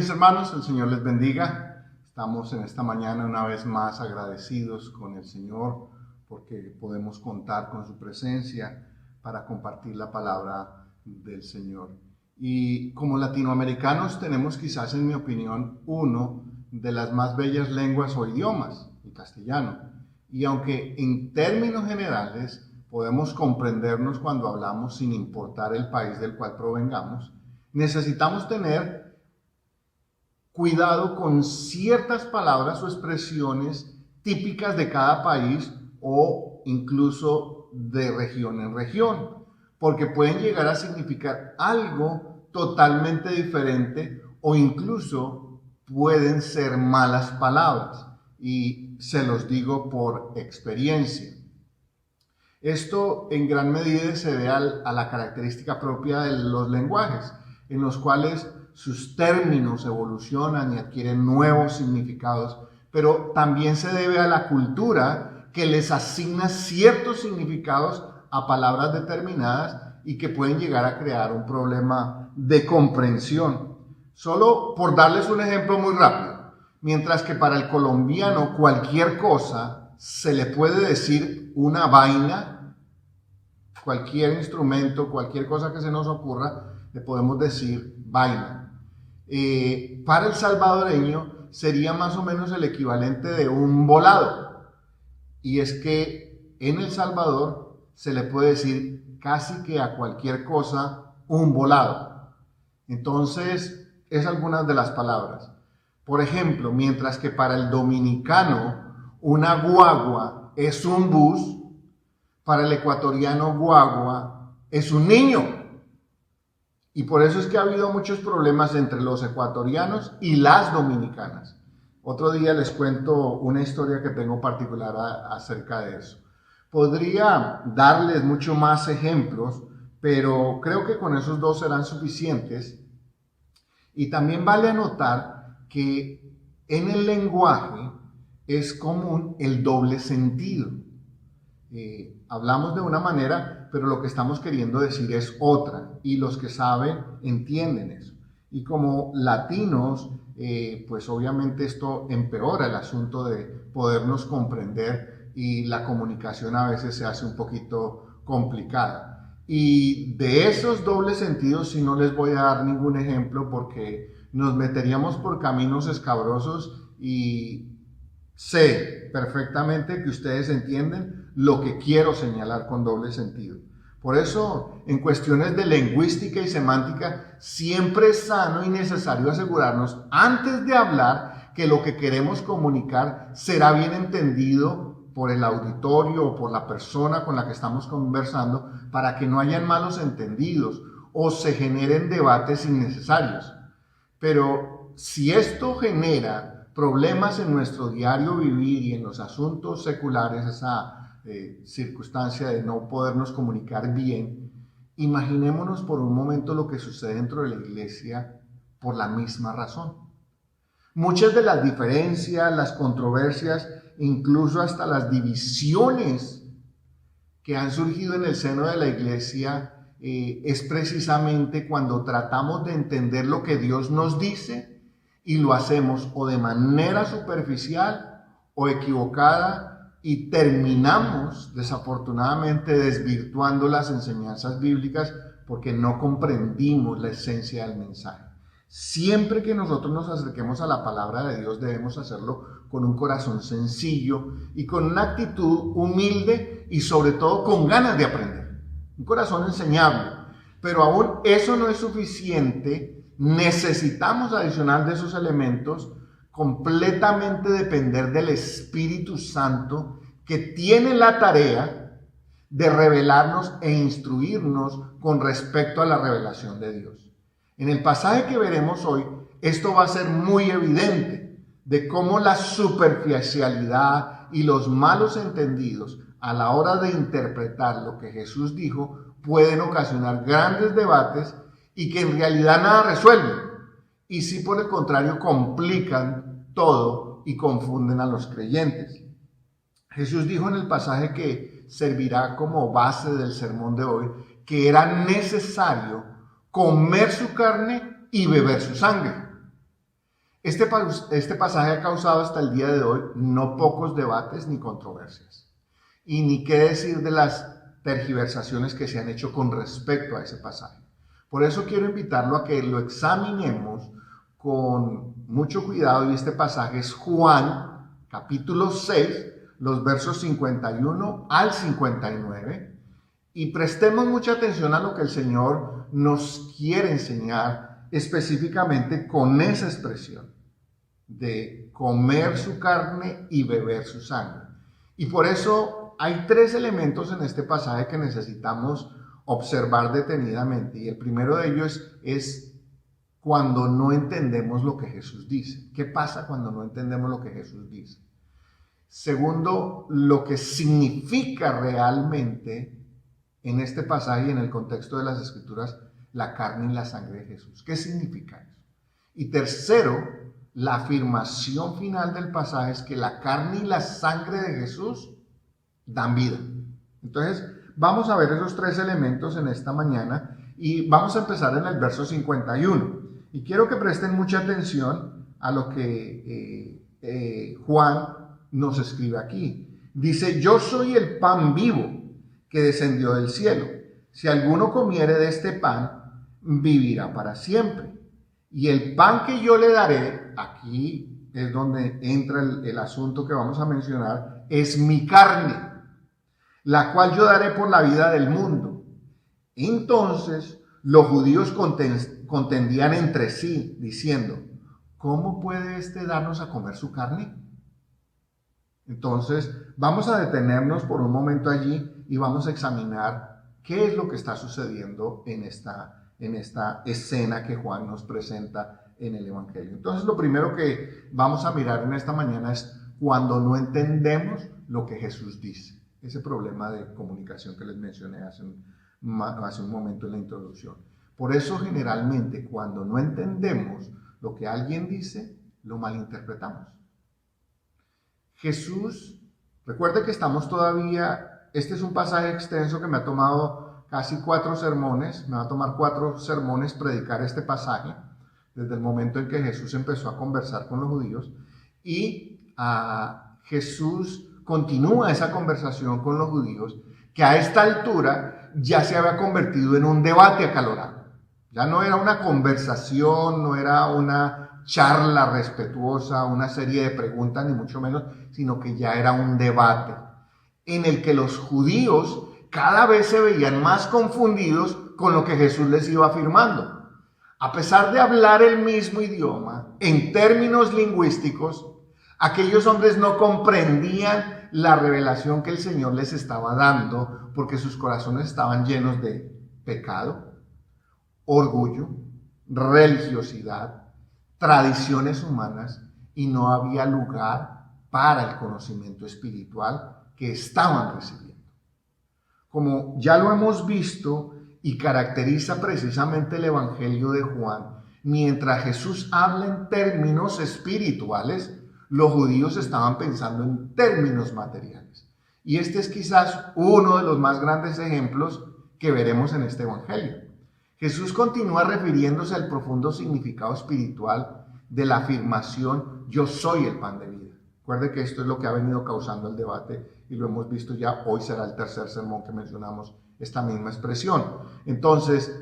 mis hermanos, el Señor les bendiga. Estamos en esta mañana una vez más agradecidos con el Señor porque podemos contar con su presencia para compartir la palabra del Señor. Y como latinoamericanos tenemos quizás, en mi opinión, uno de las más bellas lenguas o idiomas, el castellano. Y aunque en términos generales podemos comprendernos cuando hablamos sin importar el país del cual provengamos, necesitamos tener cuidado con ciertas palabras o expresiones típicas de cada país o incluso de región en región, porque pueden llegar a significar algo totalmente diferente o incluso pueden ser malas palabras, y se los digo por experiencia. Esto en gran medida se debe a la característica propia de los lenguajes, en los cuales sus términos evolucionan y adquieren nuevos significados, pero también se debe a la cultura que les asigna ciertos significados a palabras determinadas y que pueden llegar a crear un problema de comprensión. Solo por darles un ejemplo muy rápido, mientras que para el colombiano cualquier cosa se le puede decir una vaina, cualquier instrumento, cualquier cosa que se nos ocurra, le podemos decir vaina. Para el salvadoreño sería más o menos el equivalente de un volado. Y es que en El Salvador se le puede decir casi que a cualquier cosa un volado. Entonces, es algunas de las palabras. Por ejemplo, mientras que para el dominicano una guagua es un bus, para el ecuatoriano guagua es un niño. Y por eso es que ha habido muchos problemas entre los ecuatorianos y las dominicanas. Otro día les cuento una historia que tengo particular acerca de eso. Podría darles mucho más ejemplos, pero creo que con esos dos serán suficientes. Y también vale anotar que en el lenguaje es común el doble sentido. Hablamos de una manera, pero lo que estamos queriendo decir es otra, y los que saben entienden eso. Y como latinos, pues obviamente esto empeora el asunto de podernos comprender, y la comunicación a veces se hace un poquito complicada. Y de esos dobles sentidos sí no les voy a dar ningún ejemplo porque nos meteríamos por caminos escabrosos, y sé perfectamente que ustedes entienden lo que quiero señalar con doble sentido. Por eso, en cuestiones de lingüística y semántica, siempre es sano y necesario asegurarnos, antes de hablar, que lo que queremos comunicar será bien entendido por el auditorio o por la persona con la que estamos conversando, para que no hayan malos entendidos o se generen debates innecesarios. Pero si esto genera problemas en nuestro diario vivir y en los asuntos seculares, esa circunstancia de no podernos comunicar bien, imaginémonos por un momento lo que sucede dentro de la iglesia por la misma razón. Muchas de las diferencias, las controversias, incluso hasta las divisiones que han surgido en el seno de la iglesia, es precisamente cuando tratamos de entender lo que Dios nos dice y lo hacemos o de manera superficial o equivocada, y terminamos desafortunadamente desvirtuando las enseñanzas bíblicas porque no comprendimos la esencia del mensaje. Siempre que nosotros nos acerquemos a la palabra de Dios, debemos hacerlo con un corazón sencillo y con una actitud humilde, y sobre todo con ganas de aprender. Un corazón enseñable. Pero aún eso no es suficiente. Necesitamos, adicional de esos elementos, completamente depender del Espíritu Santo, que tiene la tarea de revelarnos e instruirnos con respecto a la revelación de Dios. En el pasaje que veremos hoy, esto va a ser muy evidente, de cómo la superficialidad y los malos entendidos a la hora de interpretar lo que Jesús dijo pueden ocasionar grandes debates, y que en realidad nada resuelven, y si por el contrario complican todo y confunden a los creyentes. Jesús dijo en el pasaje que servirá como base del sermón de hoy que era necesario comer su carne y beber su sangre. Este pasaje ha causado hasta el día de hoy no pocos debates ni controversias. Y ni qué decir de las tergiversaciones que se han hecho con respecto a ese pasaje. Por eso quiero invitarlo a que lo examinemos con mucho cuidado, y este pasaje es Juan, capítulo 6, los versos 51 al 59, y prestemos mucha atención a lo que el Señor nos quiere enseñar específicamente con esa expresión de comer su carne y beber su sangre. Y por eso hay tres elementos en este pasaje que necesitamos observar detenidamente, y el primero de ellos es cuando no entendemos lo que Jesús dice. ¿Qué pasa cuando no entendemos lo que Jesús dice? Segundo, lo que significa realmente en este pasaje y en el contexto de las Escrituras la carne y la sangre de Jesús. ¿Qué significa eso? Y tercero, la afirmación final del pasaje es que la carne y la sangre de Jesús dan vida. Entonces, vamos a ver esos tres elementos en esta mañana y vamos a empezar en el verso 51. Y quiero que presten mucha atención a lo que Juan nos escribe aquí. Dice: yo soy el pan vivo que descendió del cielo. Si alguno comiere de este pan, vivirá para siempre. Y el pan que yo le daré, aquí es donde entra el asunto que vamos a mencionar, es mi carne, la cual yo daré por la vida del mundo. Entonces los judíos contendían entre sí, diciendo: ¿cómo puede éste darnos a comer su carne? Entonces vamos a detenernos por un momento allí y vamos a examinar qué es lo que está sucediendo en esta escena que Juan nos presenta en el Evangelio. Entonces lo primero que vamos a mirar en esta mañana es cuando no entendemos lo que Jesús dice. Ese problema de comunicación que les mencioné hace un momento en la introducción. Por eso generalmente cuando no entendemos lo que alguien dice, lo malinterpretamos. Jesús, recuerde que estamos todavía, este es un pasaje extenso que me ha tomado casi 4 sermones, me va a tomar 4 sermones predicar este pasaje, desde el momento en que Jesús empezó a conversar con los judíos, y Jesús continúa esa conversación con los judíos, que a esta altura ya se había convertido en un debate acalorado. Ya no era una conversación, no era una charla respetuosa, una serie de preguntas, ni mucho menos, sino que ya era un debate en el que los judíos cada vez se veían más confundidos con lo que Jesús les iba afirmando. A pesar de hablar el mismo idioma, en términos lingüísticos, aquellos hombres no comprendían la revelación que el Señor les estaba dando, porque sus corazones estaban llenos de pecado, orgullo, religiosidad, tradiciones humanas, y no había lugar para el conocimiento espiritual que estaban recibiendo. Como ya lo hemos visto y caracteriza precisamente el Evangelio de Juan, mientras Jesús habla en términos espirituales, los judíos estaban pensando en términos materiales. Y este es quizás uno de los más grandes ejemplos que veremos en este Evangelio. Jesús continúa refiriéndose al profundo significado espiritual de la afirmación: yo soy el pan de vida. Recuerde que esto es lo que ha venido causando el debate y lo hemos visto ya. Hoy será el tercer sermón que mencionamos esta misma expresión. Entonces,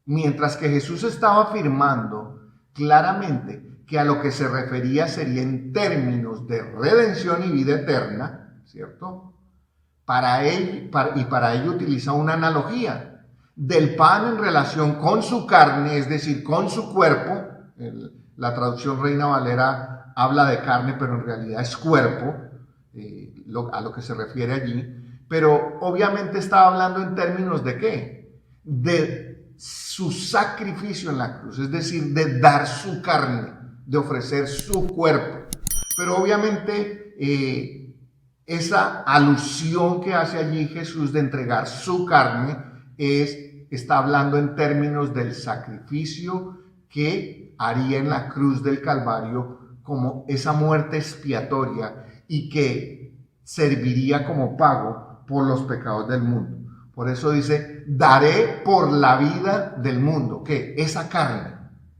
mientras que Jesús estaba afirmando claramente que a lo que se refería sería en términos de redención y vida eterna, ¿cierto? Para ello utiliza una analogía del pan en relación con su carne, es decir, con su cuerpo. La traducción Reina Valera habla de carne, pero en realidad es cuerpo, a lo que se refiere allí. Pero obviamente estaba hablando en términos de ¿qué? De su sacrificio en la cruz, es decir, de dar su carne, de ofrecer su cuerpo. Pero obviamente esa alusión que hace allí Jesús de entregar su carne está hablando en términos del sacrificio que haría en la cruz del Calvario, como esa muerte expiatoria, y que serviría como pago por los pecados del mundo. Por eso dice: daré por la vida del mundo. ¿Qué? Esa carne,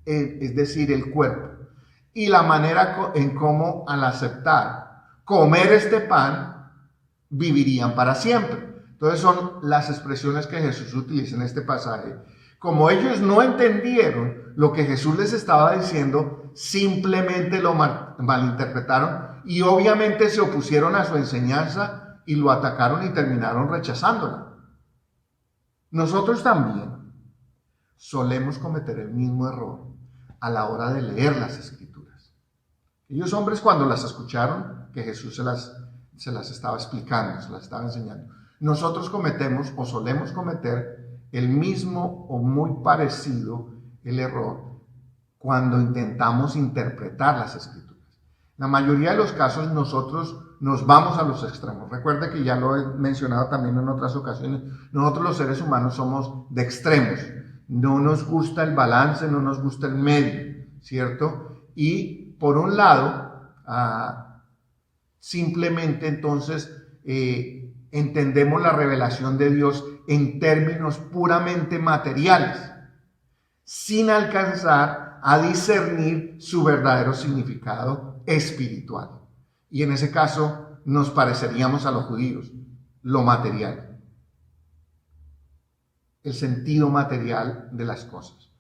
es decir, el cuerpo. y la manera en cómo al aceptar comer este pan vivirían para siempre. Entonces son las expresiones que Jesús utiliza en este pasaje. Como ellos no entendieron lo que Jesús les estaba diciendo, simplemente lo malinterpretaron y obviamente se opusieron a su enseñanza y lo atacaron y terminaron rechazándola. Nosotros también solemos cometer el mismo error a la hora de leer las Escrituras. Ellos hombres, cuando las escucharon, que Jesús se las estaba explicando, se las estaba enseñando. Nosotros cometemos o solemos cometer el mismo o muy parecido el error cuando intentamos interpretar las Escrituras. En la mayoría de los casos nosotros nos vamos a los extremos. Recuerda que ya lo he mencionado también en otras ocasiones. Nosotros los seres humanos somos de extremos. No nos gusta el balance, no nos gusta el medio, ¿cierto? Y por un lado, simplemente entonces entendemos la revelación de Dios en términos puramente materiales, sin alcanzar a discernir su verdadero significado espiritual. Y en ese caso nos pareceríamos a los judíos, lo material, el sentido material de las cosas.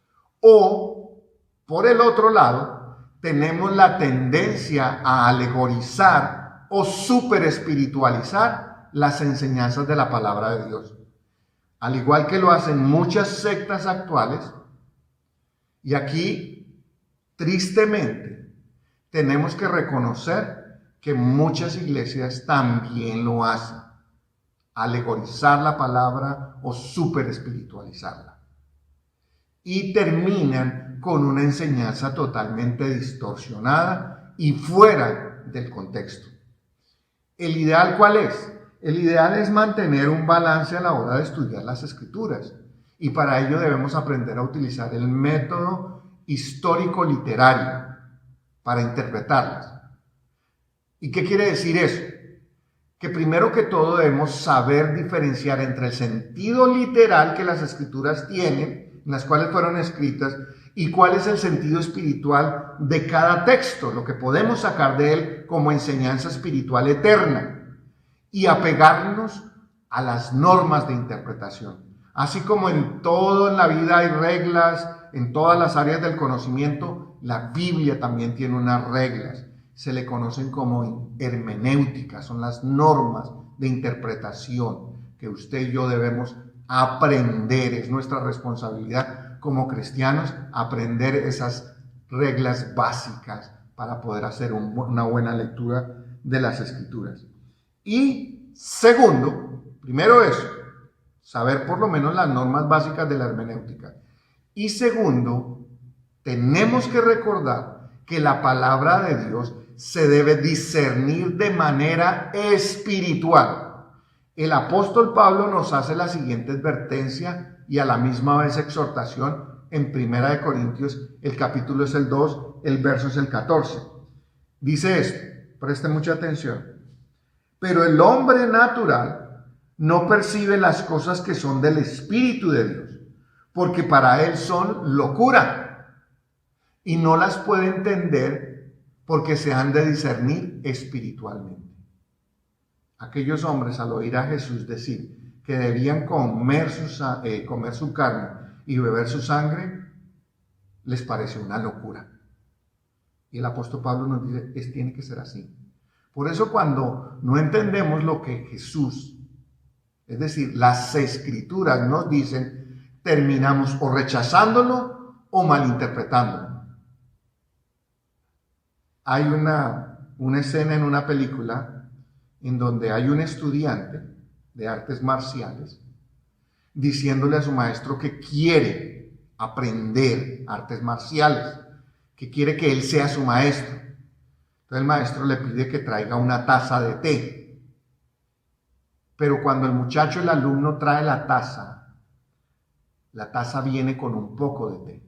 O, por el otro lado, tenemos la tendencia a alegorizar o superespiritualizar las enseñanzas de la palabra de Dios. Al igual que lo hacen muchas sectas actuales, y aquí, tristemente, tenemos que reconocer que muchas iglesias también lo hacen, alegorizar la palabra o superespiritualizarla. Y terminan con una enseñanza totalmente distorsionada y fuera del contexto. ¿El ideal cuál es? El ideal es mantener un balance a la hora de estudiar las Escrituras. Y para ello debemos aprender a utilizar el método histórico-literario para interpretarlas. ¿Y qué quiere decir eso? Que primero que todo debemos saber diferenciar entre el sentido literal que las Escrituras tienen, en las cuales fueron escritas, y cuál es el sentido espiritual de cada texto, lo que podemos sacar de él como enseñanza espiritual eterna, y apegarnos a las normas de interpretación. Así como en todo en la vida hay reglas, en todas las áreas del conocimiento, la Biblia también tiene unas reglas. Se le conocen como hermenéuticas, son las normas de interpretación que usted y yo debemos aprender. Es nuestra responsabilidad como cristianos aprender esas reglas básicas para poder hacer una buena lectura de las Escrituras. Y segundo, primero eso, saber por lo menos las normas básicas de la hermenéutica. Y segundo, tenemos que recordar que la palabra de Dios se debe discernir de manera espiritual. El apóstol Pablo nos hace la siguiente advertencia y a la misma vez exhortación en 1 Corintios, el capítulo es el 2, el verso es el 14. Dice esto, preste mucha atención. Pero el hombre natural no percibe las cosas que son del Espíritu de Dios, porque para él son locura y no las puede entender porque se han de discernir espiritualmente. Aquellos hombres, al oír a Jesús decir que debían comer su carne y beber su sangre, les pareció una locura. Y el apóstol Pablo nos dice, tiene que ser así. Por eso cuando no entendemos lo que Jesús, es decir, las Escrituras nos dicen, terminamos o rechazándolo o malinterpretándolo. Hay una escena en una película en donde hay un estudiante de artes marciales diciéndole a su maestro que quiere aprender artes marciales, que quiere que él sea su maestro. Entonces el maestro le pide que traiga una taza de té. Pero cuando el muchacho, el alumno, trae la taza viene con un poco de té.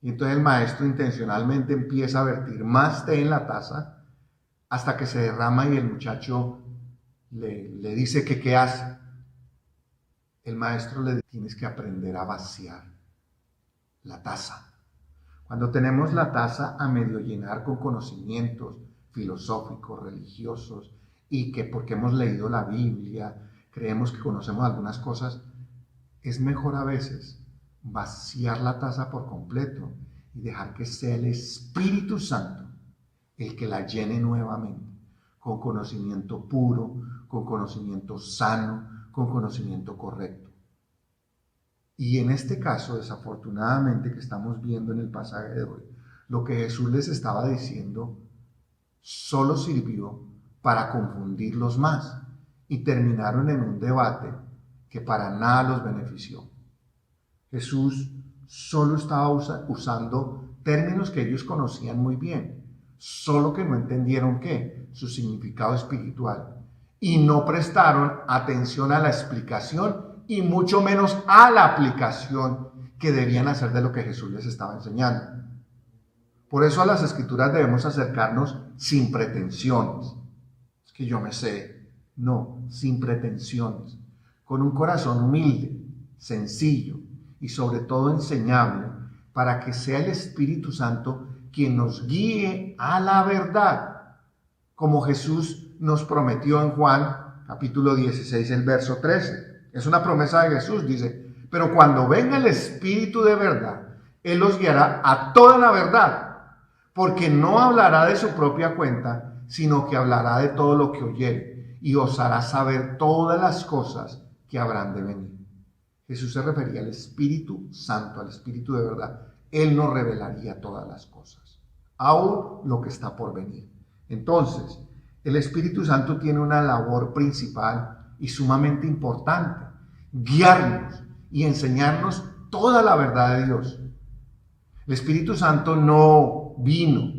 Y entonces el maestro intencionalmente empieza a vertir más té en la taza hasta que se derrama y el muchacho le dice que qué hace. El maestro le dice, tienes que aprender a vaciar la taza. Cuando tenemos la taza a medio llenar con conocimientos filosóficos, religiosos, y que porque hemos leído la Biblia, creemos que conocemos algunas cosas, es mejor a veces vaciar la taza por completo y dejar que sea el Espíritu Santo el que la llene nuevamente, con conocimiento puro, con conocimiento sano, con conocimiento correcto. Y en este caso, desafortunadamente, que estamos viendo en el pasaje de hoy, lo que Jesús les estaba diciendo solo sirvió para confundirlos más y terminaron en un debate que para nada los benefició. Jesús solo estaba usando términos que ellos conocían muy bien, solo que no entendieron su significado espiritual, y no prestaron atención a la explicación y mucho menos a la aplicación que debían hacer de lo que Jesús les estaba enseñando. Por eso a las Escrituras debemos acercarnos sin pretensiones. Es que yo me sé. No, sin pretensiones. Con un corazón humilde, sencillo y sobre todo enseñable, para que sea el Espíritu Santo quien nos guíe a la verdad, como Jesús nos prometió en Juan capítulo 16, el verso 13. Es una promesa de Jesús, dice: pero cuando venga el Espíritu de verdad, Él los guiará a toda la verdad, porque no hablará de su propia cuenta, sino que hablará de todo lo que oyere, y os hará saber todas las cosas que habrán de venir. Jesús se refería al Espíritu Santo, al Espíritu de verdad. Él nos revelaría todas las cosas, aún lo que está por venir. Entonces, el Espíritu Santo tiene una labor principal y sumamente importante: guiarnos y enseñarnos toda la verdad de Dios. El Espíritu Santo no vino,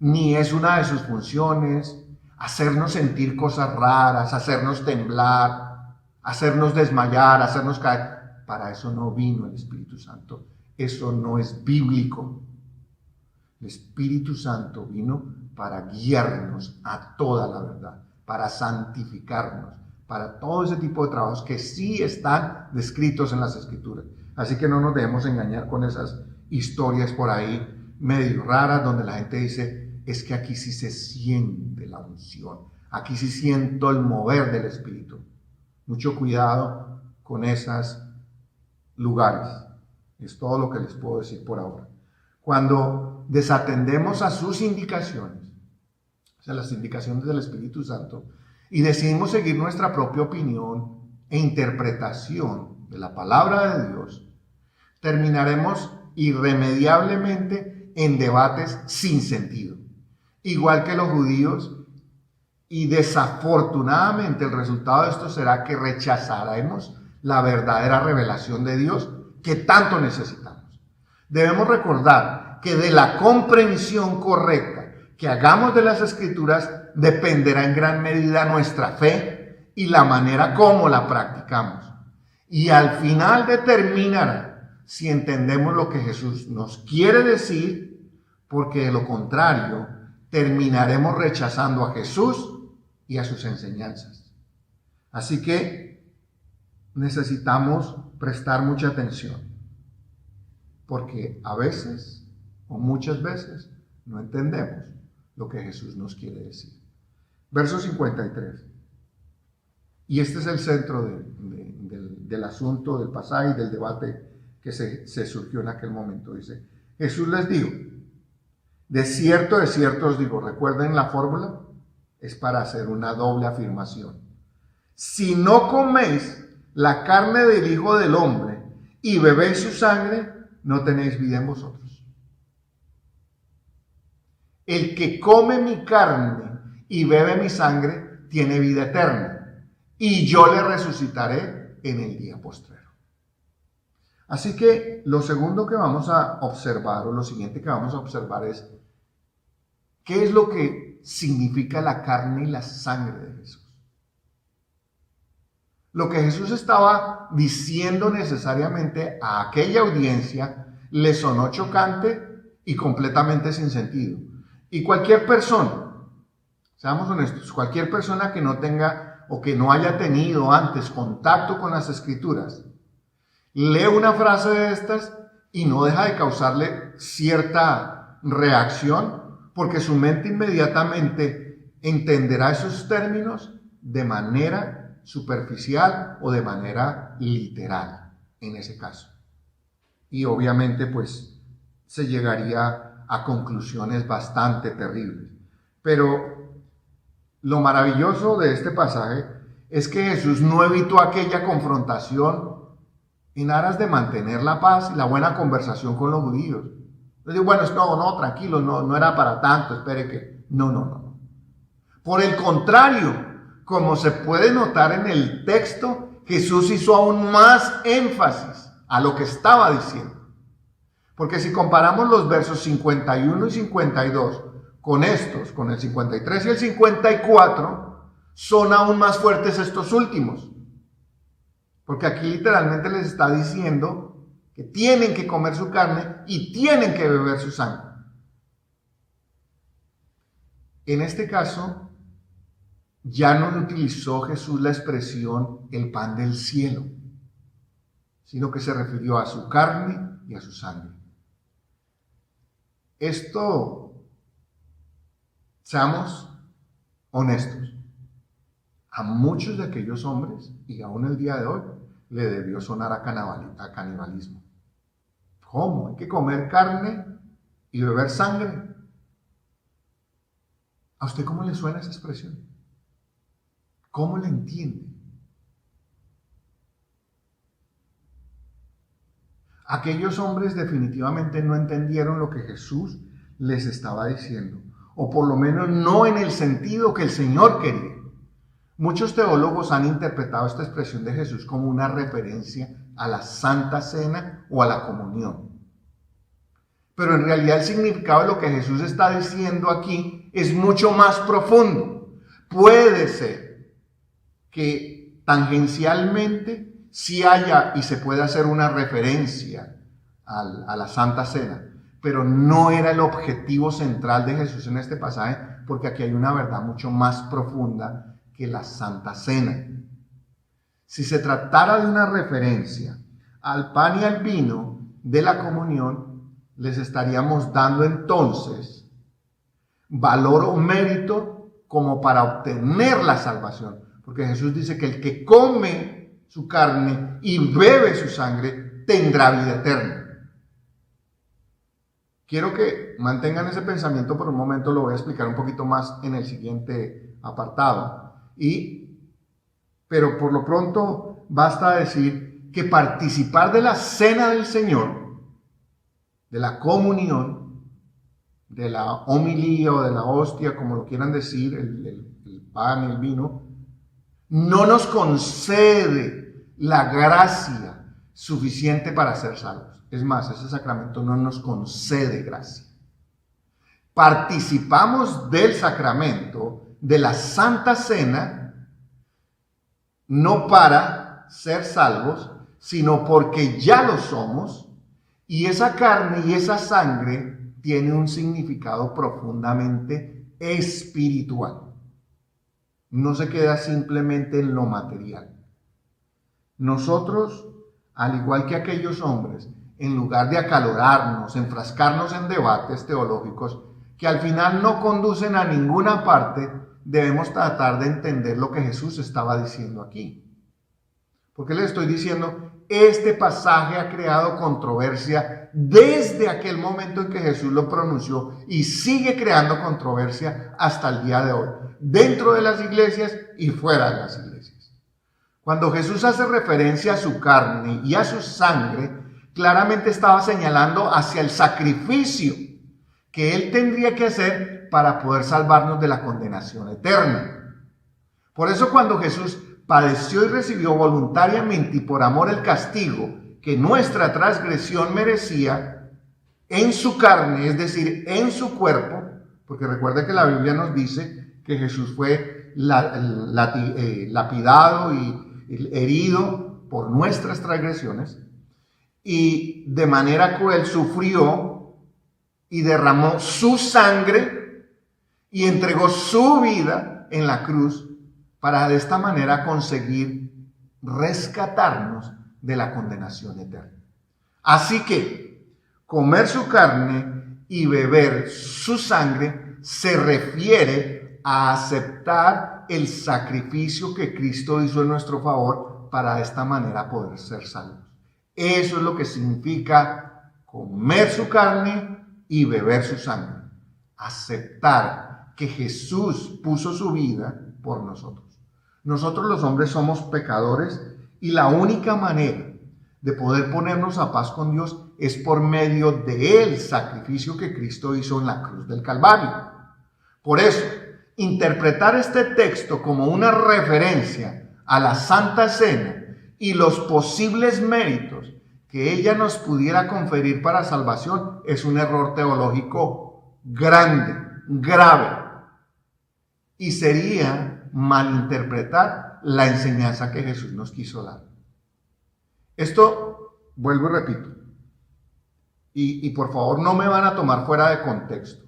ni es una de sus funciones, hacernos sentir cosas raras, hacernos temblar, hacernos desmayar, hacernos caer. Para eso no vino el Espíritu Santo. Eso no es bíblico. El Espíritu Santo vino para guiarnos a toda la verdad, para santificarnos, para todo ese tipo de trabajos que sí están descritos en las Escrituras. Así que no nos debemos engañar con esas historias por ahí medio raras donde la gente dice: es que aquí sí se siente la unción, aquí sí siento el mover del Espíritu. Mucho cuidado con esos lugares. Es todo lo que les puedo decir por ahora. Cuando desatendemos a sus indicaciones, o sea, las indicaciones del Espíritu Santo, y decidimos seguir nuestra propia opinión e interpretación de la palabra de Dios, terminaremos irremediablemente en debates sin sentido, igual que los judíos, y desafortunadamente el resultado de esto será que rechazaremos la verdadera revelación de Dios que tanto necesitamos. Debemos recordar que de la comprensión correcta que hagamos de las Escrituras dependerá en gran medida nuestra fe y la manera como la practicamos. Y al final determinará si entendemos lo que Jesús nos quiere decir, porque de lo contrario terminaremos rechazando a Jesús y a sus enseñanzas. Así que necesitamos prestar mucha atención, porque a veces o muchas veces no entendemos lo que Jesús nos quiere decir. Verso 53. Y este es el centro del asunto, del pasaje y del debate que se surgió en aquel momento. Dice: Jesús les dijo: de cierto os digo. ¿Recuerden la fórmula? Es para hacer una doble afirmación. Si no coméis la carne del Hijo del Hombre y bebéis su sangre, no tenéis vida en vosotros. El que come mi carne y bebe mi sangre tiene vida eterna, y yo le resucitaré en el día postrero. Así que lo segundo que vamos a observar, o lo siguiente que vamos a observar, es qué es lo que significa la carne y la sangre de Jesús. Lo que Jesús estaba diciendo necesariamente a aquella audiencia le sonó chocante y completamente sin sentido. Y cualquier persona, seamos honestos, cualquier persona que no tenga o que no haya tenido antes contacto con las Escrituras, lee una frase de estas y no deja de causarle cierta reacción, porque su mente inmediatamente entenderá esos términos de manera superficial o de manera literal, en ese caso. Y obviamente pues se llegaría a conclusiones bastante terribles. Pero lo maravilloso de este pasaje es que Jesús no evitó aquella confrontación en aras de mantener la paz y la buena conversación con los judíos. Les digo, bueno, no, tranquilo, no era para tanto, espere que... No. Por el contrario, como se puede notar en el texto, Jesús hizo aún más énfasis a lo que estaba diciendo. Porque si comparamos los versos 51 y 52 con estos, con el 53 y el 54, son aún más fuertes estos últimos. Porque aquí literalmente les está diciendo que tienen que comer su carne y tienen que beber su sangre. En este caso, ya no utilizó Jesús la expresión el pan del cielo, sino que se refirió a su carne y a su sangre. Esto, seamos honestos, a muchos de aquellos hombres, y aún el día de hoy, le debió sonar a canibalismo. ¿Cómo? ¿Hay que comer carne y beber sangre? ¿A usted cómo le suena esa expresión? ¿Cómo la entiende? Aquellos hombres definitivamente no entendieron lo que Jesús les estaba diciendo, o por lo menos no en el sentido que el Señor quería. Muchos teólogos han interpretado esta expresión de Jesús como una referencia a la Santa Cena o a la comunión. Pero en realidad el significado de lo que Jesús está diciendo aquí es mucho más profundo. Puede ser que tangencialmente sí haya y se puede hacer una referencia a la Santa Cena, pero no era el objetivo central de Jesús en este pasaje, porque aquí hay una verdad mucho más profunda que la Santa Cena. Si se tratara de una referencia al pan y al vino de la comunión, les estaríamos dando entonces valor o mérito como para obtener la salvación, porque Jesús dice que el que come su carne y bebe su sangre tendrá vida eterna. Quiero que mantengan ese pensamiento por un momento, lo voy a explicar un poquito más en el siguiente apartado. Pero por lo pronto basta decir que participar de la cena del Señor, de la comunión, de la homilía o de la hostia, como lo quieran decir, el pan, el vino, no nos concede la gracia suficiente para ser salvos. Es más, ese sacramento no nos concede gracia. Participamos del sacramento de la Santa Cena, no para ser salvos, sino porque ya lo somos, y esa carne y esa sangre tiene un significado profundamente espiritual. No se queda simplemente en lo material. Nosotros, al igual que aquellos hombres, en lugar de acalorarnos, enfrascarnos en debates teológicos que al final no conducen a ninguna parte, debemos tratar de entender lo que Jesús estaba diciendo aquí. Porque le estoy diciendo, este pasaje ha creado controversia desde aquel momento en que Jesús lo pronunció y sigue creando controversia hasta el día de hoy, dentro de las iglesias y fuera de las iglesias. Cuando Jesús hace referencia a su carne y a su sangre, claramente estaba señalando hacia el sacrificio que él tendría que hacer para poder salvarnos de la condenación eterna. Por eso cuando Jesús padeció y recibió voluntariamente y por amor el castigo que nuestra transgresión merecía en su carne, es decir, en su cuerpo, porque recuerda que la Biblia nos dice que Jesús fue lapidado y herido por nuestras transgresiones, y de manera cruel sufrió y derramó su sangre y entregó su vida en la cruz para de esta manera conseguir rescatarnos de la condenación eterna. Así que comer su carne y beber su sangre se refiere a aceptar el sacrificio que Cristo hizo en nuestro favor para de esta manera poder ser salvos. Eso es lo que significa comer su carne y beber su sangre. Aceptar que Jesús puso su vida por nosotros. Nosotros los hombres somos pecadores y la única manera de poder ponernos a paz con Dios es por medio del sacrificio que Cristo hizo en la cruz del Calvario. Por eso, interpretar este texto como una referencia a la Santa Cena y los posibles méritos que ella nos pudiera conferir para salvación es un error teológico grande, grave, y sería malinterpretar la enseñanza que Jesús nos quiso dar. Esto, vuelvo y repito, y por favor no me van a tomar fuera de contexto.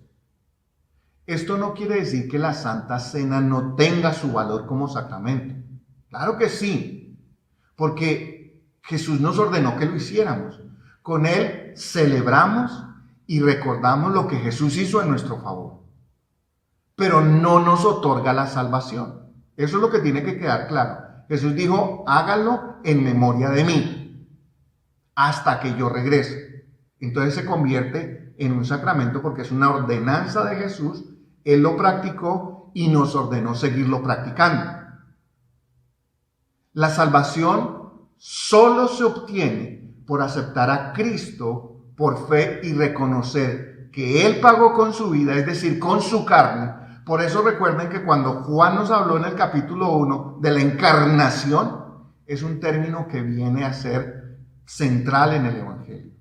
Esto no quiere decir que la Santa Cena no tenga su valor como sacramento. Claro que sí, porque Jesús nos ordenó que lo hiciéramos. Con él celebramos y recordamos lo que Jesús hizo en nuestro favor. Pero no nos otorga la salvación. Eso es lo que tiene que quedar claro. Jesús dijo, háganlo en memoria de mí, hasta que yo regrese. Entonces se convierte en un sacramento porque es una ordenanza de Jesús. Él lo practicó y nos ordenó seguirlo practicando. La salvación solo se obtiene por aceptar a Cristo por fe y reconocer que Él pagó con su vida, es decir, con su carne. Por eso recuerden que cuando Juan nos habló en el capítulo 1 de la encarnación, es un término que viene a ser central en el Evangelio.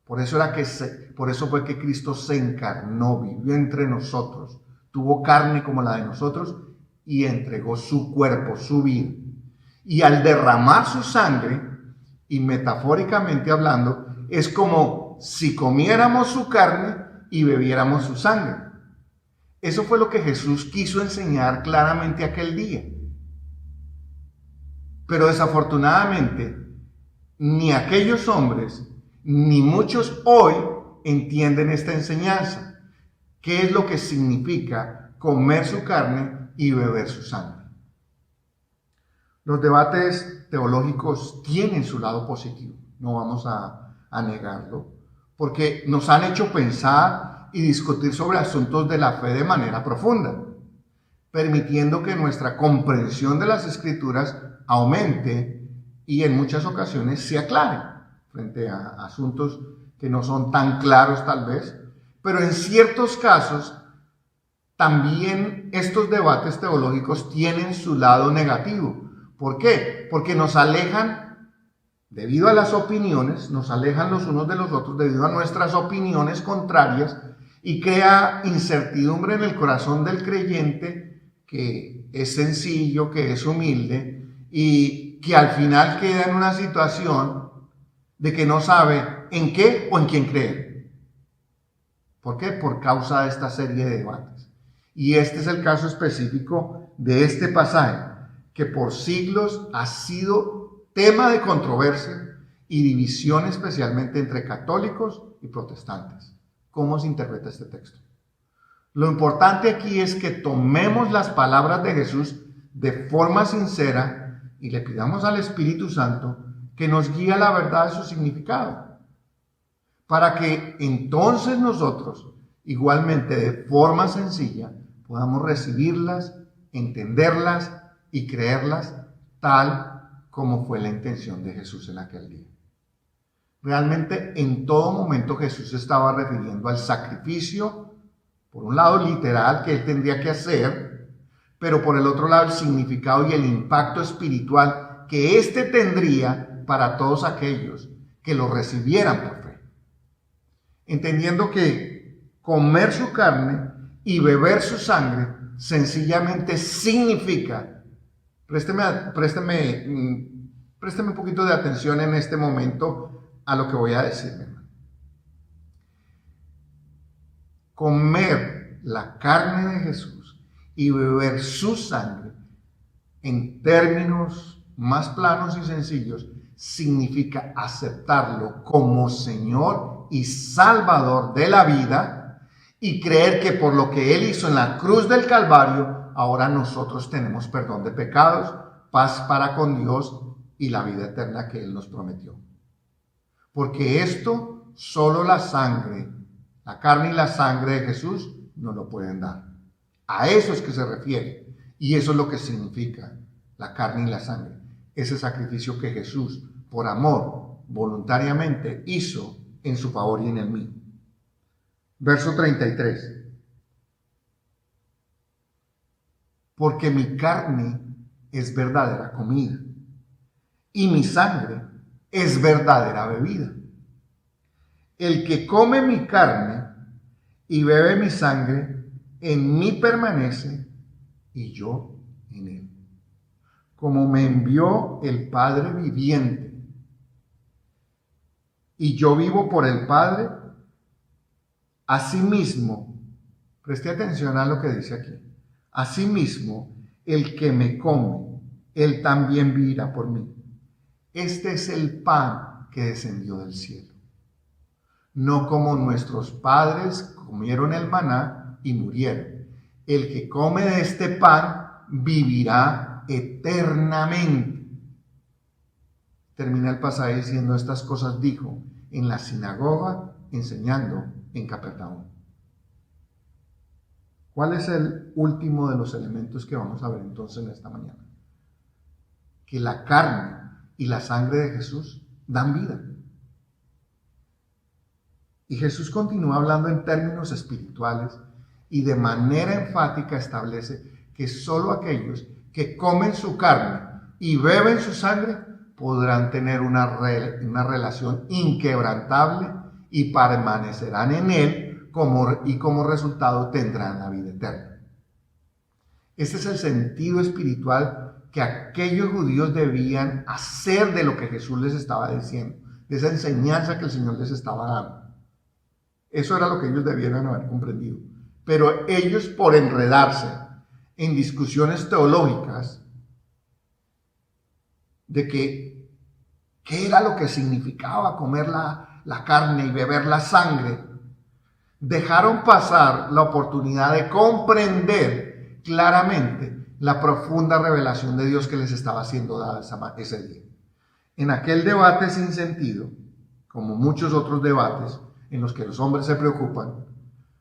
Por eso fue que Cristo se encarnó, vivió entre nosotros, tuvo carne como la de nosotros y entregó su cuerpo, su vida. Y al derramar su sangre, y metafóricamente hablando, es como si comiéramos su carne y bebiéramos su sangre. Eso fue lo que Jesús quiso enseñar claramente aquel día. Pero desafortunadamente, ni aquellos hombres, ni muchos hoy entienden esta enseñanza. ¿Qué es lo que significa comer su carne y beber su sangre? Los debates teológicos tienen su lado positivo, no vamos a negarlo, porque nos han hecho pensar y discutir sobre asuntos de la fe de manera profunda, permitiendo que nuestra comprensión de las Escrituras aumente y en muchas ocasiones se aclare frente a asuntos que no son tan claros tal vez, pero en ciertos casos también estos debates teológicos tienen su lado negativo. ¿Por qué? Porque nos alejan, debido a las opiniones, nos alejan los unos de los otros debido a nuestras opiniones contrarias y crea incertidumbre en el corazón del creyente que es sencillo, que es humilde y que al final queda en una situación de que no sabe en qué o en quién creer. ¿Por qué? Por causa de esta serie de debates. Y este es el caso específico de este pasaje, que por siglos ha sido tema de controversia y división especialmente entre católicos y protestantes. ¿Cómo se interpreta este texto? Lo importante aquí es que tomemos las palabras de Jesús de forma sincera y le pidamos al Espíritu Santo que nos guíe a la verdad de su significado, para que entonces nosotros, igualmente de forma sencilla, podamos recibirlas, entenderlas y creerlas tal como fue la intención de Jesús en aquel día. Realmente en todo momento Jesús se estaba refiriendo al sacrificio, por un lado literal que él tendría que hacer, pero por el otro lado el significado y el impacto espiritual que éste tendría para todos aquellos que lo recibieran por fe. Entendiendo que comer su carne y beber su sangre sencillamente significa, présteme un poquito de atención en este momento a lo que voy a decir, hermano. Comer la carne de Jesús y beber su sangre, en términos más planos y sencillos, significa aceptarlo como Señor y Salvador de la vida y creer que por lo que Él hizo en la cruz del Calvario, ahora nosotros tenemos perdón de pecados, paz para con Dios y la vida eterna que Él nos prometió. Porque esto solo la sangre, la carne y la sangre de Jesús nos lo pueden dar. A eso es que se refiere. Y eso es lo que significa la carne y la sangre. Ese sacrificio que Jesús, por amor, voluntariamente hizo en su favor y en el mío. Verso 33. Porque mi carne es verdadera comida y mi sangre es verdadera bebida. El que come mi carne y bebe mi sangre, en mí permanece y yo en él. Como me envió el Padre viviente y yo vivo por el Padre, asimismo, preste atención a lo que dice aquí, asimismo, el que me come, él también vivirá por mí. Este es el pan que descendió del cielo. No como nuestros padres comieron el maná y murieron. El que come de este pan vivirá eternamente. Termina el pasaje diciendo: estas cosas dijo en la sinagoga, enseñando en Capernaum. ¿Cuál es el último de los elementos que vamos a ver entonces en esta mañana? Que la carne y la sangre de Jesús dan vida. Y Jesús continúa hablando en términos espirituales y de manera enfática establece que solo aquellos que comen su carne y beben su sangre podrán tener una relación inquebrantable y permanecerán en él y como resultado tendrán la vida eterna. Este es el sentido espiritual que aquellos judíos debían hacer de lo que Jesús les estaba diciendo, de esa enseñanza que el Señor les estaba dando. Eso era lo que ellos debieran haber comprendido. Pero ellos, por enredarse en discusiones teológicas de qué era lo que significaba comer la carne y beber la sangre, dejaron pasar la oportunidad de comprender claramente la profunda revelación de Dios que les estaba siendo dada ese día. En aquel debate sin sentido, como muchos otros debates en los que los hombres se preocupan,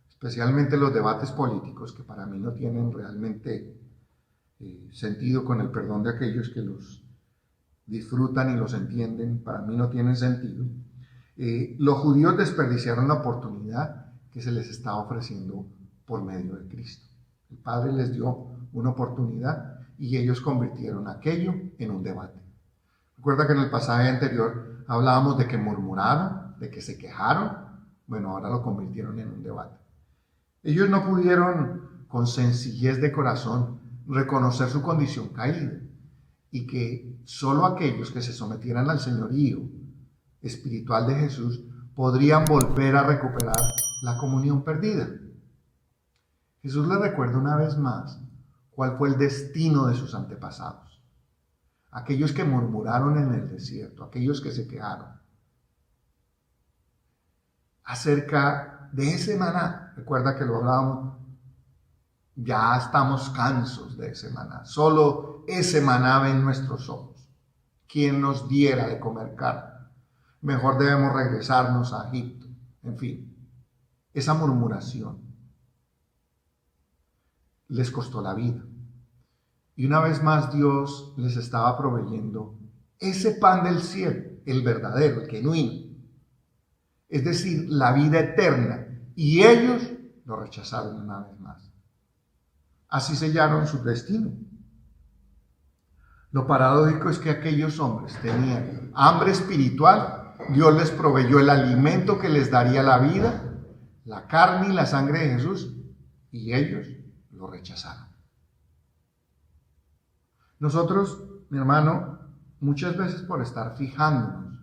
especialmente los debates políticos, que para mí no tienen realmente sentido, con el perdón de aquellos que los disfrutan y los entienden, para mí no tienen sentido. Los judíos desperdiciaron la oportunidad que se les estaba ofreciendo por medio de Cristo. El Padre les dio una oportunidad y ellos convirtieron aquello en un debate. Recuerda que en el pasaje anterior hablábamos de que murmuraron, de que se quejaron. Bueno, ahora lo convirtieron en un debate. Ellos no pudieron con sencillez de corazón reconocer su condición caída y que solo aquellos que se sometieran al señorío espiritual de Jesús podrían volver a recuperar la comunión perdida. Jesús les recuerda una vez más cuál fue el destino de sus antepasados. Aquellos que murmuraron en el desierto, aquellos que se quejaron acerca de ese maná. Recuerda que lo hablábamos, ya estamos cansos de ese maná. Solo ese maná ve en nuestros ojos. ¿Quién nos diera de comer carne? Mejor debemos regresarnos a Egipto. En fin, esa murmuración les costó la vida. Y una vez más Dios les estaba proveyendo ese pan del cielo, el verdadero, el genuino. Es decir, la vida eterna. Y ellos lo rechazaron una vez más. Así sellaron su destino. Lo paradójico es que aquellos hombres tenían hambre espiritual. Dios les proveyó el alimento que les daría la vida, la carne y la sangre de Jesús, y ellos lo rechazaron. Nosotros, mi hermano, muchas veces por estar fijándonos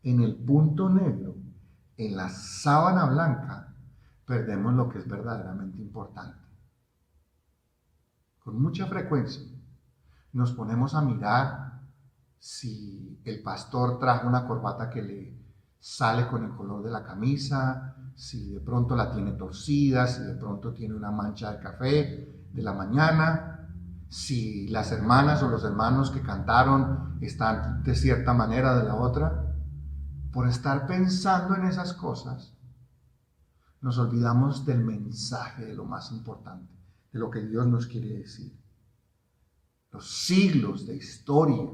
en el punto negro, en la sábana blanca, perdemos lo que es verdaderamente importante. Con mucha frecuencia nos ponemos a mirar si el pastor trajo una corbata que le sale con el color de la camisa, si de pronto la tiene torcida, si de pronto tiene una mancha de café de la mañana, si las hermanas o los hermanos que cantaron están de cierta manera de la otra. Por estar pensando en esas cosas, nos olvidamos del mensaje, de lo más importante, de lo que Dios nos quiere decir. Los siglos de historia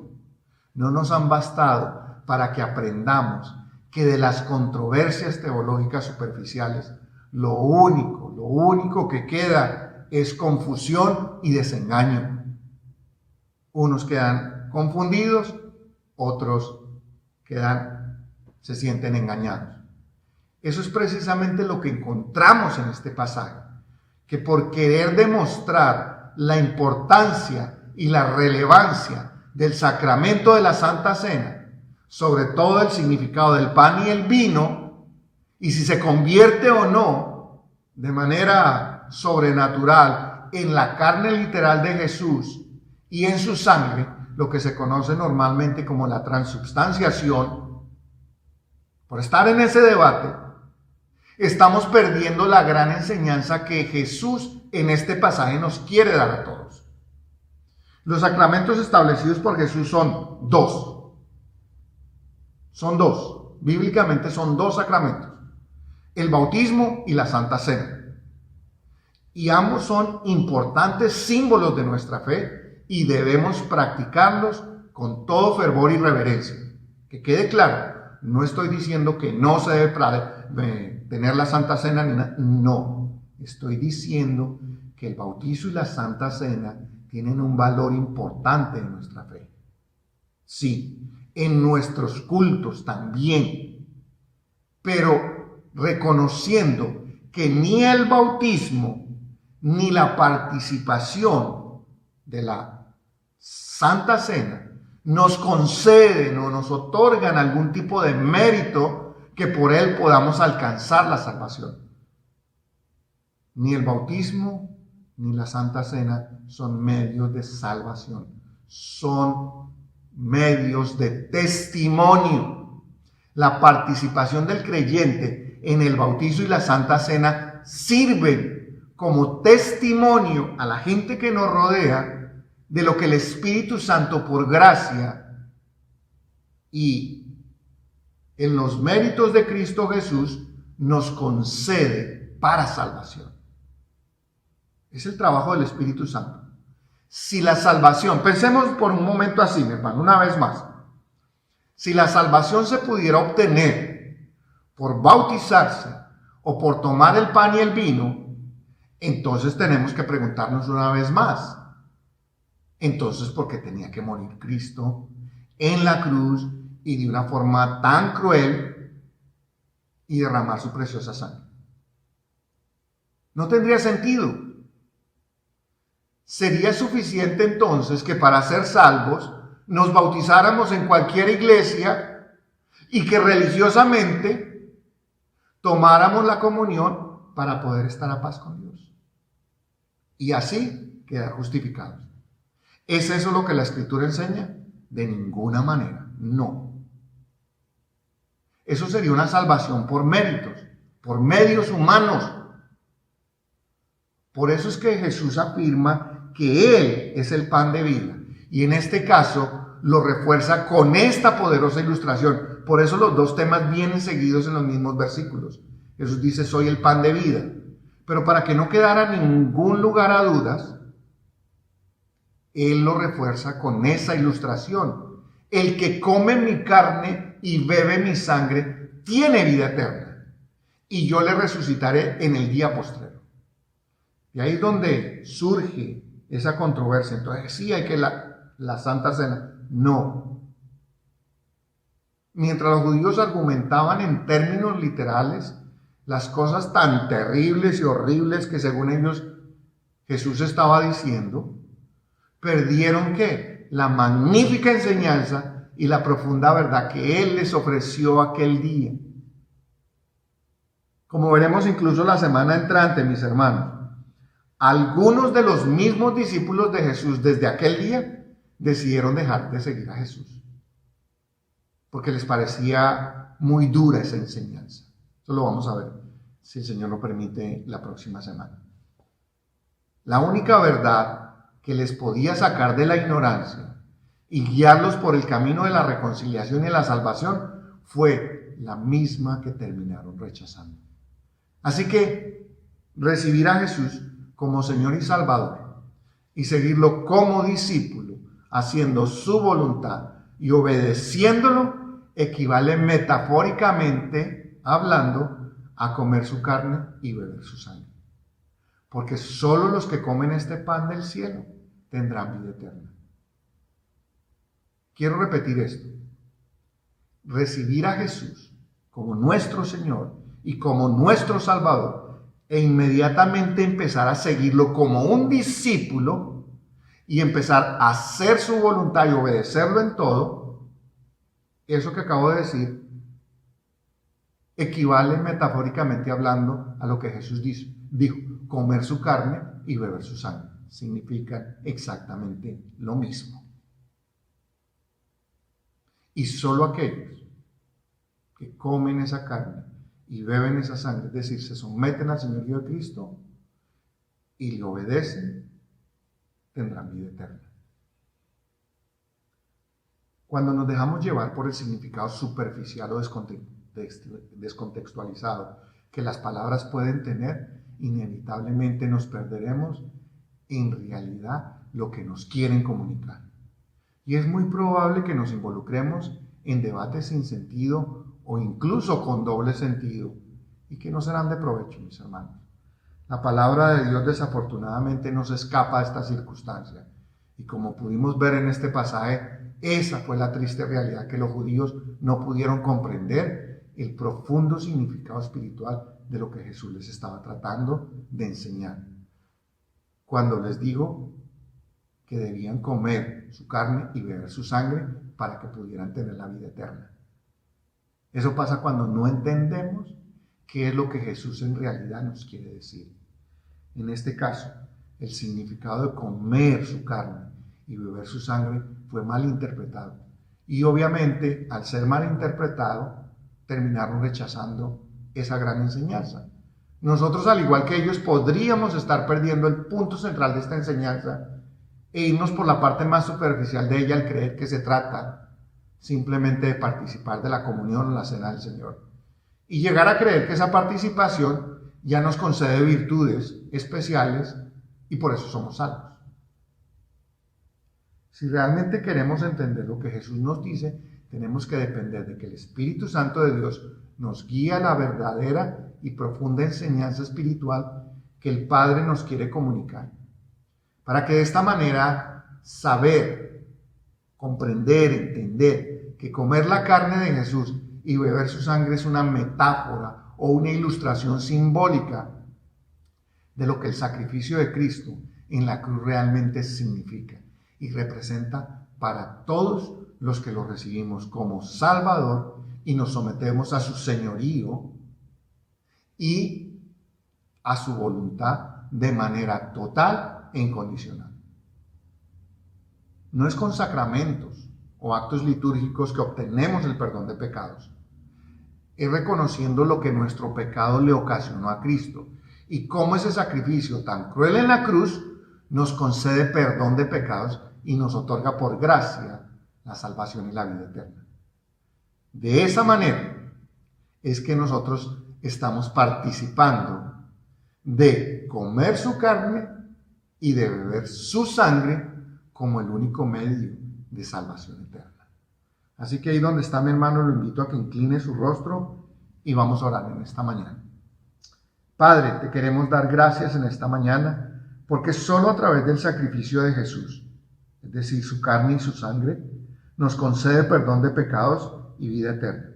no nos han bastado para que aprendamos que de las controversias teológicas superficiales, lo único que queda es confusión y desengaño. Unos quedan confundidos, otros se sienten engañados. Eso es precisamente lo que encontramos en este pasaje, que por querer demostrar la importancia y la relevancia del sacramento de la Santa Cena, sobre todo el significado del pan y el vino, y si se convierte o no de manera sobrenatural en la carne literal de Jesús y en su sangre, lo que se conoce normalmente como la transubstanciación, por estar en ese debate, estamos perdiendo la gran enseñanza que Jesús en este pasaje nos quiere dar a todos. Los sacramentos establecidos por Jesús son dos. Son dos. Bíblicamente son dos sacramentos: el bautismo y la Santa Cena. Y ambos son importantes símbolos de nuestra fe y debemos practicarlos con todo fervor y reverencia. Que quede claro, no estoy diciendo que no se debe tener la Santa Cena ni nada. No, estoy diciendo que el bautizo y la Santa Cena tienen un valor importante en nuestra fe. Sí, en nuestros cultos también, pero reconociendo que ni el bautismo ni la participación de la Santa Cena nos conceden o nos otorgan algún tipo de mérito que por él podamos alcanzar la salvación. Ni el bautismo ni la Santa Cena son medios de salvación, son medios de testimonio. La participación del creyente en el bautizo y la Santa Cena sirven como testimonio a la gente que nos rodea de lo que el Espíritu Santo, por gracia y en los méritos de Cristo Jesús, nos concede para salvación. Es el trabajo del Espíritu Santo. Si la salvación, pensemos por un momento así, mi hermano, una vez más. Si la salvación se pudiera obtener por bautizarse o por tomar el pan y el vino, entonces tenemos que preguntarnos una vez más. Entonces, ¿por qué tenía que morir Cristo en la cruz y de una forma tan cruel y derramar su preciosa sangre? No tendría sentido. Sería suficiente entonces que para ser salvos nos bautizáramos en cualquier iglesia y que religiosamente tomáramos la comunión para poder estar a paz con Dios. Y así quedar justificados. ¿Es eso lo que la Escritura enseña? De ninguna manera, no. Eso sería una salvación por méritos, por medios humanos. Por eso es que Jesús afirma que Él es el pan de vida. Y en este caso lo refuerza con esta poderosa ilustración. Por eso los dos temas vienen seguidos en los mismos versículos. Jesús dice: soy el pan de vida. Pero para que no quedara ningún lugar a dudas, Él lo refuerza con esa ilustración. El que come mi carne y bebe mi sangre tiene vida eterna, y yo le resucitaré en el día postrero. Y ahí es donde surge esa controversia. Entonces, sí hay que la Santa Cena. No. Mientras los judíos argumentaban en términos literales las cosas tan terribles y horribles que según ellos Jesús estaba diciendo, perdieron ¿qué? La magnífica enseñanza y la profunda verdad que Él les ofreció aquel día. Como veremos incluso la semana entrante, mis hermanos, algunos de los mismos discípulos de Jesús desde aquel día decidieron dejar de seguir a Jesús. porque les parecía muy dura esa enseñanza. Eso lo vamos a ver, si el Señor lo permite, la próxima semana. La única verdad que les podía sacar de la ignorancia y guiarlos por el camino de la reconciliación y la salvación fue la misma que terminaron rechazando. Así que recibir a Jesús como Señor y Salvador y seguirlo como discípulo, haciendo su voluntad y obedeciéndolo, equivale metafóricamente hablando a comer su carne y beber su sangre. Porque solo los que comen este pan del cielo tendrán vida eterna. Quiero repetir esto. Recibir a Jesús como nuestro Señor y como nuestro Salvador e inmediatamente empezar a seguirlo como un discípulo y empezar a hacer su voluntad y obedecerlo en todo, eso que acabo de decir equivale metafóricamente hablando a lo que Jesús dijo, comer su carne y beber su sangre. Significan exactamente lo mismo. Y solo aquellos que comen esa carne y beben esa sangre, es decir, se someten al señorío de Cristo y le obedecen, tendrán vida eterna. Cuando nos dejamos llevar por el significado superficial o descontextualizado que las palabras pueden tener, inevitablemente nos perderemos en realidad lo que nos quieren comunicar. Y es muy probable que nos involucremos en debates sin sentido o incluso con doble sentido y que no serán de provecho, mis hermanos. La palabra de Dios desafortunadamente no se escapa a esta circunstancia. Y como pudimos ver en este pasaje, esa fue la triste realidad, que los judíos no pudieron comprender el profundo significado espiritual de lo que Jesús les estaba tratando de enseñar. Cuando les dijo que debían comer su carne y beber su sangre para que pudieran tener la vida eterna. Eso pasa cuando no entendemos qué es lo que Jesús en realidad nos quiere decir. En este caso, el significado de comer su carne y beber su sangre fue mal interpretado. Y obviamente, al ser mal interpretado, terminaron rechazando esa gran enseñanza. Nosotros, al igual que ellos, podríamos estar perdiendo el punto central de esta enseñanza e irnos por la parte más superficial de ella al creer que se trata simplemente de participar de la comunión o la cena del Señor. Y llegar a creer que esa participación ya nos concede virtudes especiales y por eso somos salvos. Si realmente queremos entender lo que Jesús nos dice, tenemos que depender de que el Espíritu Santo de Dios nos guíe a la verdadera y profunda enseñanza espiritual que el Padre nos quiere comunicar. Para que de esta manera saber, comprender, entender que comer la carne de Jesús y beber su sangre es una metáfora o una ilustración simbólica de lo que el sacrificio de Cristo en la cruz realmente significa y representa para todos los que lo recibimos como Salvador y nos sometemos a su señorío y a su voluntad de manera total e incondicional. No es con sacramentos o actos litúrgicos que obtenemos el perdón de pecados. Es reconociendo lo que nuestro pecado le ocasionó a Cristo y cómo ese sacrificio tan cruel en la cruz nos concede perdón de pecados y nos otorga por gracia la salvación y la vida eterna. De esa manera es que nosotros estamos participando de comer su carne y de beber su sangre como el único medio de salvación eterna. Así que ahí donde está mi hermano, lo invito a que incline su rostro y vamos a orar en esta mañana. Padre, te queremos dar gracias en esta mañana porque solo a través del sacrificio de Jesús, es decir, su carne y su sangre, nos concede perdón de pecados y vida eterna.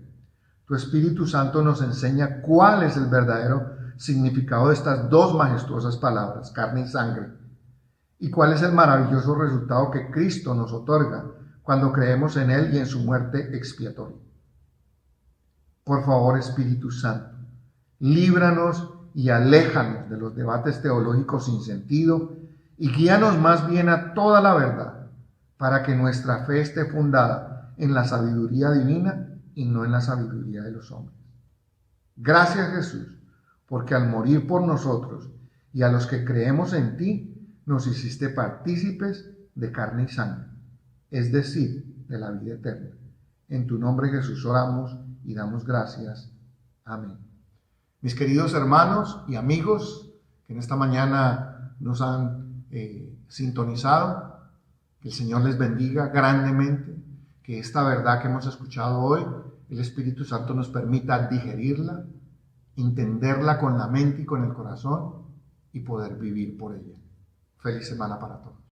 Tu Espíritu Santo nos enseña cuál es el verdadero significado de estas dos majestuosas palabras, carne y sangre, y cuál es el maravilloso resultado que Cristo nos otorga cuando creemos en Él y en su muerte expiatoria. Por favor, Espíritu Santo, líbranos y aléjanos de los debates teológicos sin sentido y guíanos más bien a toda la verdad, para que nuestra fe esté fundada en la sabiduría divina y no en la sabiduría de los hombres. Gracias, Jesús, porque al morir por nosotros y a los que creemos en ti, nos hiciste partícipes de carne y sangre, es decir, de la vida eterna. En tu nombre, Jesús, oramos y damos gracias. Amén. Mis queridos hermanos y amigos que en esta mañana nos han sintonizado, que el Señor les bendiga grandemente, que esta verdad que hemos escuchado hoy, el Espíritu Santo nos permita digerirla, entenderla con la mente y con el corazón y poder vivir por ella. Feliz semana para todos.